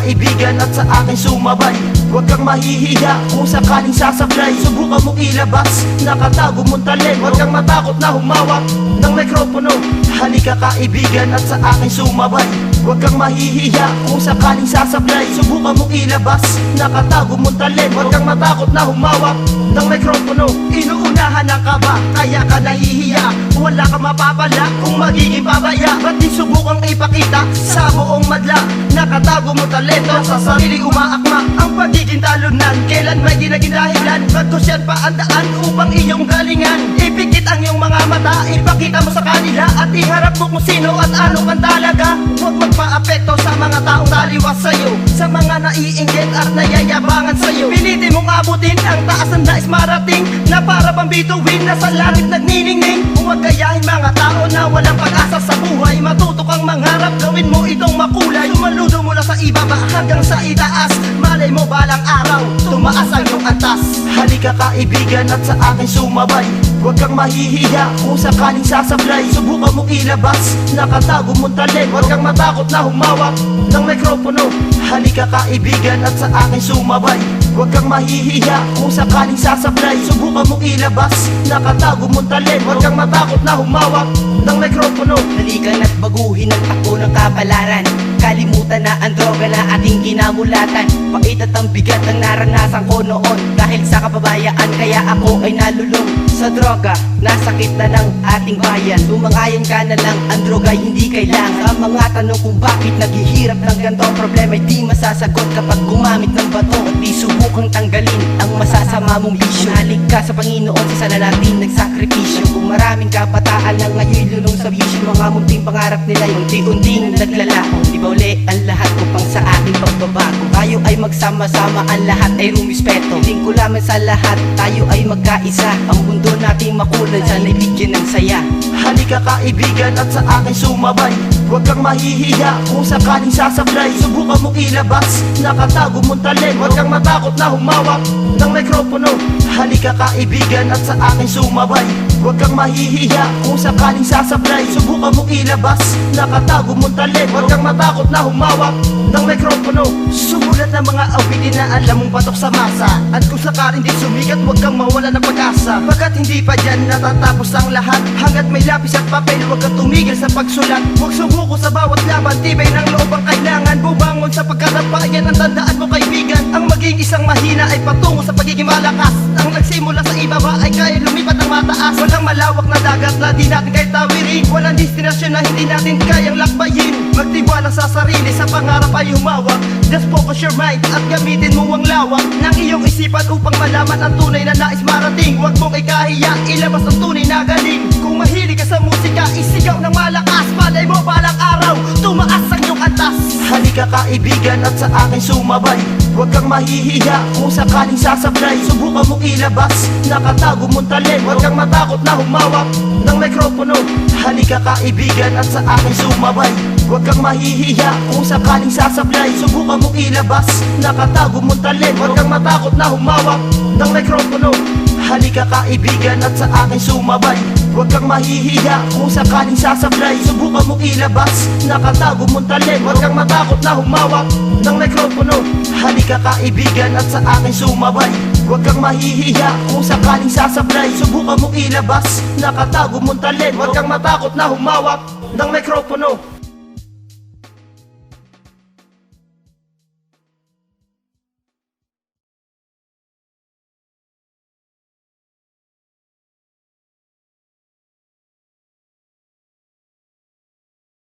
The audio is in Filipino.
kaibigan at sa akin sumabay. Huwag kang mahihiya kung sakaling sasablay. Subukan mong ilabas, nakatago mong talento. Huwag kang matakot na humawak ng mikropono. Halika kaibigan at sa akin sumabay. Huwag kang mahihiya kung sakaling sasablay. Subukan mong ilabas, nakatago mong talento. Huwag kang matakot na humawak ng mikropono. Inuunahan ang kaba, kaya ka nahihiya. Wala ka mapapala kung magiging pabaya. Ba't di subukang ipakita sa buong madla? Nakatago mo talento, sa sarili umaakma ang pagiging talunan. Kailan may di naging dahilan? Bagkus yan pa ang daan upang iyong galingan. Ipikit ang iyong mga mata, ipakita mo sa kanila at iharap mo kung sino at ano kang talaga. Huwag magpa-apekto sa mga taong taliwas sa'yo, sa mga naiinggit at nayayabangan sa'yo. Pilitin mong abutin ang taas ng nais marating, na para bang bituin na sa langit nagniningning. Huwag gayahin mga tao na walang pag-asa sa buhay. Matuto kang mangarap, gawin mo itong makulay. Sumaludo mula sa ibaba hanggang sa itaas. Malay mo balang araw, tumaas ang iyong antas. Halika kaibigan at sa akin sumabay. Huwag kang mahihiya kung sakaling sasablay. Subukan mong ilabas, nakatago mong talento. Huwag kang matakot na humawak ng mikropono. Halika kaibigan at sa akin sumabay. Huwag kang mahihiya kung sakaling sasablay. Subukan mong ilabas, nakatago mong talento. Huwag kang matakot na humawak ng mikropono. Halika na't baguhin ang takbo ng kapalaran. Kalimutan na ang droga na ating kinamulatan. Pait at ang bigat ang naranasan ko noon. Dahil sa kapabayaan kaya ako ay nalulong sa droga. Nasakit na ng ating bayan. Tumangayan ka na lang, ang droga ay hindi kailangan. Sa mga tanong kung bakit naghihirap ng ganitong problema ay di masasagot kapag gumamit ng bato. At di subukang tanggalin ang masasama mong bisyo. Halik ka sa Panginoon, sa sana natin nagsakripisyo. Kung maraming kabataan na ngayon lulong sa bisyo, mga munting pangarap nila yung unti-unting naglalako. Di ba uli ang lahat upang sa ating pagbabago? Tayo ay magsama-sama, ang lahat ay rumispeto. Hiling ko lamang sa lahat, tayo ay magkaisa. Ang mundo nating makulad, sana'y bigyan ng saya. Halika kaibigan at sa akin sumabay. Huwag kang mahihiya kung sakaling sasablay. Subukan mong ilabas, nakatago mong talento. Huwag kang matakot na humawak ng mikropono. Halika kaibigan at sa akin sumabay. Huwag kang mahihiya kung sakaling sasablay. Subukan mong ilabas, nakatago mong talento. Huwag kang matakot na humawak ng mikropono. Sumulat ng mga awitin na alam mong patok sa masa. At kung sakaling di sumikat, huwag kang mawala ng pag-asa. Pagkat hindi pa dyan natatapos ang lahat. Hanggat may lapis at papel, huwag kang tumigil sa pagsulat. Huwag sumuko sa bawat laban, tibay ng loob ang kailangan. Bumangon sa pagkarapayan, ang tandaan mo kaibigan. Ang maging isang mahina ay patungo sa pagiging malakas. Ang nagsimula sa ibaba ay kaya lumipat ng mataas. Walang malawak na dagat na di natin kaya tawirin. Walang destinasyon na hindi natin kayang lakbayin. Magtiwala sa sarili, sa pangarap ay humawak. Just focus your mind at gamitin mo ang lawak ng iyong isipan upang malaman ang tunay na nais marating. Huwag mong ikahiya, ilabas ang tunay na galing. Kung mahilig ka sa musika, isigaw ng malakas. Malay mo balang araw, tumaas ang iyong antas. Halika kaibigan at sa akin sumabay. Huwag kang mahihiya kung sakaling sasablay. Subukan mong ilabas, nakatago mong talento. Huwag kang matakot na humawak ng mikropono. Halika kaibigan at sa akin sumabay. Huwag kang mahihiya kung sakaling sasablay. Subukan mong ilabas, nakatago mong talento. Huwag kang matakot na humawak ng mikropono. Halika kaibigan at sa akin sumabay. Huwag kang mahihiya kung sakaling sasablay. Subukan mong ilabas, nakatago mong talento. Huwag kang matakot na humawak ng mikropono. Halika kaibigan at sa akin sumabay. Huwag kang mahihiya kung sakaling sasablay. Subukan mong ilabas, nakatago mong talento. Huwag kang matakot na humawak ng mikropono.